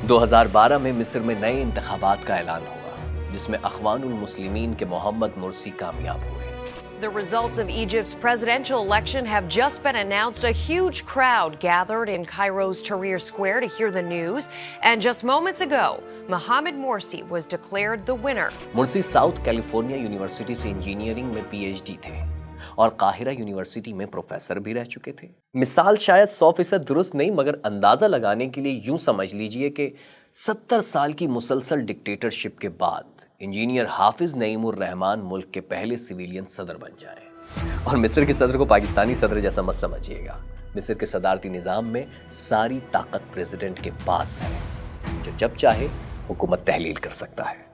2012 میں مصر میں نئے انتخابات کا اعلان ہوا جس میں اخوان المسلمین کے محمد مرسی کامیاب ہوئے۔ The results of Egypt's presidential election have just been announced. A huge crowd gathered in Cairo's Tahrir Square to hear the news. And just moments ago, Mohamed Morsi was declared the winner. مرسی south California university سے engineering میں P H D تھے اور قاہرہ university میں professor بھی رہ چکے تھے۔ مثال شاید 100% درست نہیں، مگر اندازہ لگانے کے لیے یوں سمجھ لیجئے کہ 70 سال کی مسلسل ڈکٹیٹرشپ کے بعد انجینئر حافظ نعیم الرحمن ملک کے پہلے سویلین صدر بن جائیں۔ اور مصر کے صدر کو پاکستانی صدر جیسا مت سمجھیے گا۔ مصر کے صدارتی نظام میں ساری طاقت پریزیڈنٹ کے پاس ہے، جو جب چاہے حکومت تحلیل کر سکتا ہے۔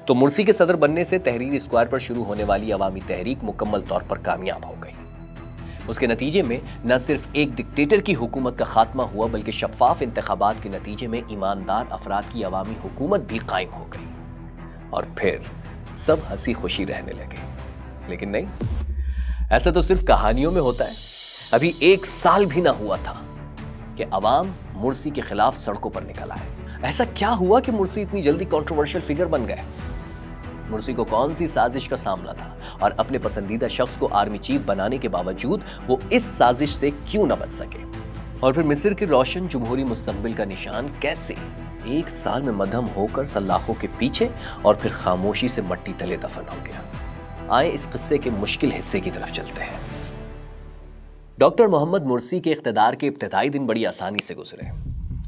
تو مرسی کے صدر بننے سے تحریر اسکوائر پر شروع ہونے والی عوامی تحریک مکمل طور پر کامیاب ہو گئی۔ اس کے نتیجے میں نہ صرف ایک ڈکٹیٹر کی حکومت کا خاتمہ ہوا، بلکہ شفاف انتخابات کے نتیجے میں ایماندار افراد کی عوامی حکومت بھی قائم ہو گئی، اور پھر سب ہنسی خوشی رہنے لگے۔ لیکن نہیں، ایسا تو صرف کہانیوں میں ہوتا ہے۔ ابھی 1 سال بھی نہ ہوا تھا کہ عوام مرسی کے خلاف سڑکوں پر نکل آئے۔ ایسا کیا ہوا کہ مرسی اتنی جلدی کنٹروورشل فگر بن گئے؟ مرسی کو کون سی سازش کا سامنا تھا، اور اپنے پسندیدہ شخص کو آرمی چیف بنانے کے باوجود وہ اس سازش سے کیوں نہ بچ سکے؟ اور پھر مصر کے روشن جمہوری مستقبل کا نشان کیسے 1 سال میں مدھم ہو کر سلاخوں کے پیچھے اور پھر خاموشی سے مٹی تلے دفن ہو گیا؟ آئیں اس قصے کے مشکل حصے کی طرف چلتے ہیں۔ ڈاکٹر محمد مرسی کے اقتدار کے ابتدائی دن بڑی آسانی سے گزرے۔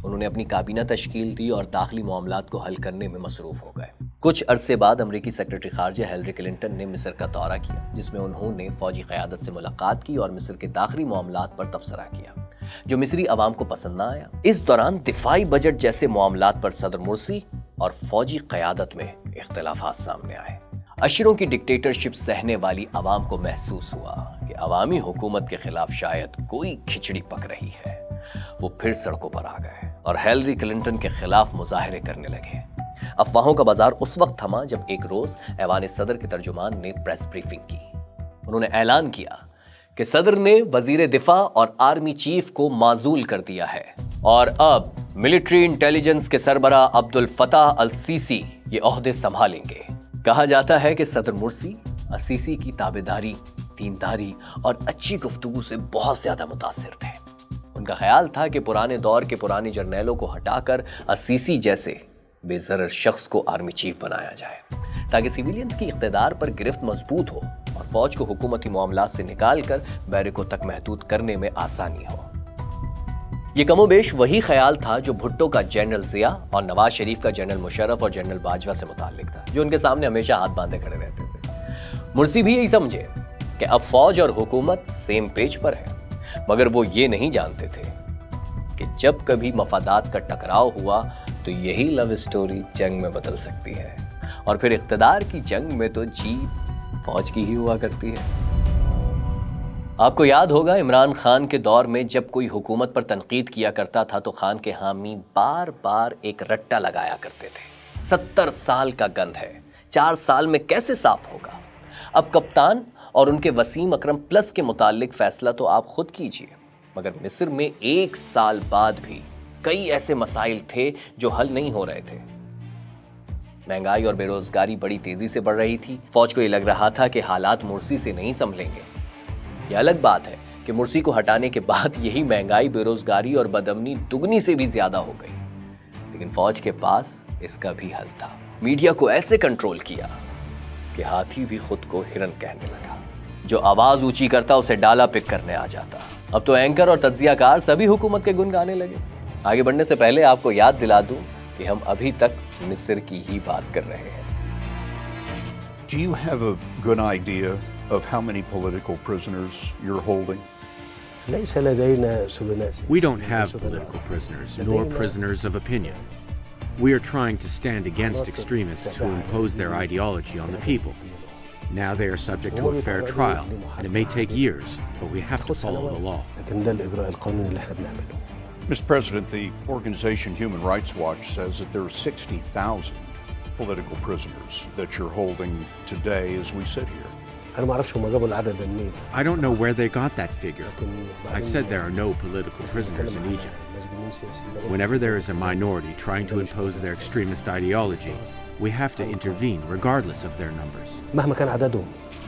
انہوں نے اپنی کابینہ تشکیل دی اور داخلی معاملات کو حل کرنے میں مصروف ہو گئے۔ کچھ عرصے بعد امریکی سیکرٹری خارجہ ہیلری کلنٹن نے مصر کا دورہ کیا، جس میں انہوں نے فوجی قیادت سے ملاقات کی اور مصر کے داخلی معاملات پر تبصرہ کیا، جو مصری عوام کو پسند نہ آیا۔ اس دوران دفاعی بجٹ جیسے معاملات پر صدر مرسی اور فوجی قیادت میں اختلافات سامنے آئے۔ اشروں کی ڈکٹیٹرشپ سہنے والی عوام کو محسوس ہوا کہ عوامی حکومت کے خلاف شاید کوئی کھچڑی پک رہی ہے۔ وہ پھر سڑکوں پر آ گئے اور ہیلری کلنٹن کے خلاف مظاہرے کرنے لگے۔ افواہوں کا بازار اس وقت تھما جب ایک روز ایوان صدر کے ترجمان نے پریس بریفنگ کی۔ انہوں نے اعلان کیا کہ صدر نے وزیر دفاع اور آرمی چیف کو معزول کر دیا ہے، اور اب ملٹری انٹیلیجنس کے سربراہ عبد الفتاح السیسی یہ عہدے سنبھالیں گے۔ کہا جاتا ہے کہ صدر مرسی السیسی کی تابعداری، دینداری اور اچھی گفتگو سے بہت زیادہ متاثر تھے۔ ان کا خیال تھا کہ پرانے دور کے پرانے جرنیلوں کو ہٹا کر السیسی جیسے بے ضرر شخص کو آرمی چیف بنایا جائے، تاکہ سیویلینز کی اقتدار پر گرفت مضبوط ہو اور فوج کو حکومتی معاملات سے نکال کر بیرکوں تک محدود کرنے میں آسانی ہو۔ یہ کم و بیش وہی خیال تھا جو بھٹو کا جنرل ضیاء اور نواز شریف کا جنرل مشرف اور جنرل باجوہ سے متعلق تھا، جو ان کے سامنے ہمیشہ ہاتھ باندھے کھڑے رہتے تھے۔ مرسی بھی یہی سمجھے کہ اب فوج اور حکومت سیم پیج پر ہے، مگر وہ یہ نہیں جانتے تھے کہ جب کبھی مفادات کا ٹکراؤ ہوا تو یہی لو اسٹوری جنگ میں بدل سکتی ہے، اور پھر اقتدار کی جنگ میں تو جیت فوج کی ہی ہوا کرتی ہے۔ آپ کو یاد ہوگا عمران خان کے دور میں جب کوئی حکومت پر تنقید کیا کرتا تھا تو خان کے حامی بار بار ایک رٹا لگایا کرتے تھے، 70 سال کا گند ہے، 4 سال میں کیسے صاف ہوگا؟ اب کپتان اور ان کے وسیم اکرم پلس کے متعلق فیصلہ تو آپ خود کیجئے، مگر مصر میں 1 سال بعد بھی کئی ایسے مسائل تھے جو حل نہیں ہو رہے تھے۔ مہنگائی اور بے روزگاری بڑی تیزی سے بڑھ رہی تھی۔ فوج کو یہ لگ رہا تھا کہ حالات مرسی سے نہیں سنبھلیں گے۔ یہ الگ بات ہے کہ مرسی کو ہٹانے کے بعد یہی مہنگائی، بے روزگاری اور بدامنی دگنی سے بھی زیادہ ہو گئی، لیکن فوج کے پاس اس کا بھی حل تھا۔ میڈیا کو ایسے کنٹرول کیا کہ ہاتھی بھی خود کو ہرن کہنے لگا، جو آواز اونچی کرتا اسے ڈالا پک کرنے آ جاتا۔ اب تو اینکر اور تجزیہ کار سبھی حکومت کے گن گانے لگے۔ آگے بڑھنے سے پہلے آپ کو یاد دلا دوں کہ ہم ابھی تک مصر کی ہی بات کر رہے ہیں۔ Do you have a good idea of how many political prisoners you're holding? ليس لدينا سجناء سياسيين. We don't have political prisoners, nor prisoners of opinion. We are trying to stand against extremists who impose their ideology on the people. Now they are subject to a fair trial, and it may take years, but we have to follow the law. لكن ده الإجراء القانوني اللي احنا بنعمله. Mr. President, the organization Human Rights Watch says that there are 60,000 political prisoners that you're holding today as we sit here. أنا ما أعرفش هم جابوا العدد منين. I don't know where they got that figure. I said there are no political prisoners in Egypt. مسجونين سياسيين Whenever there is a minority trying to impose their extremist ideology, we have to intervene regardless of their numbers. مهما كان عددهم.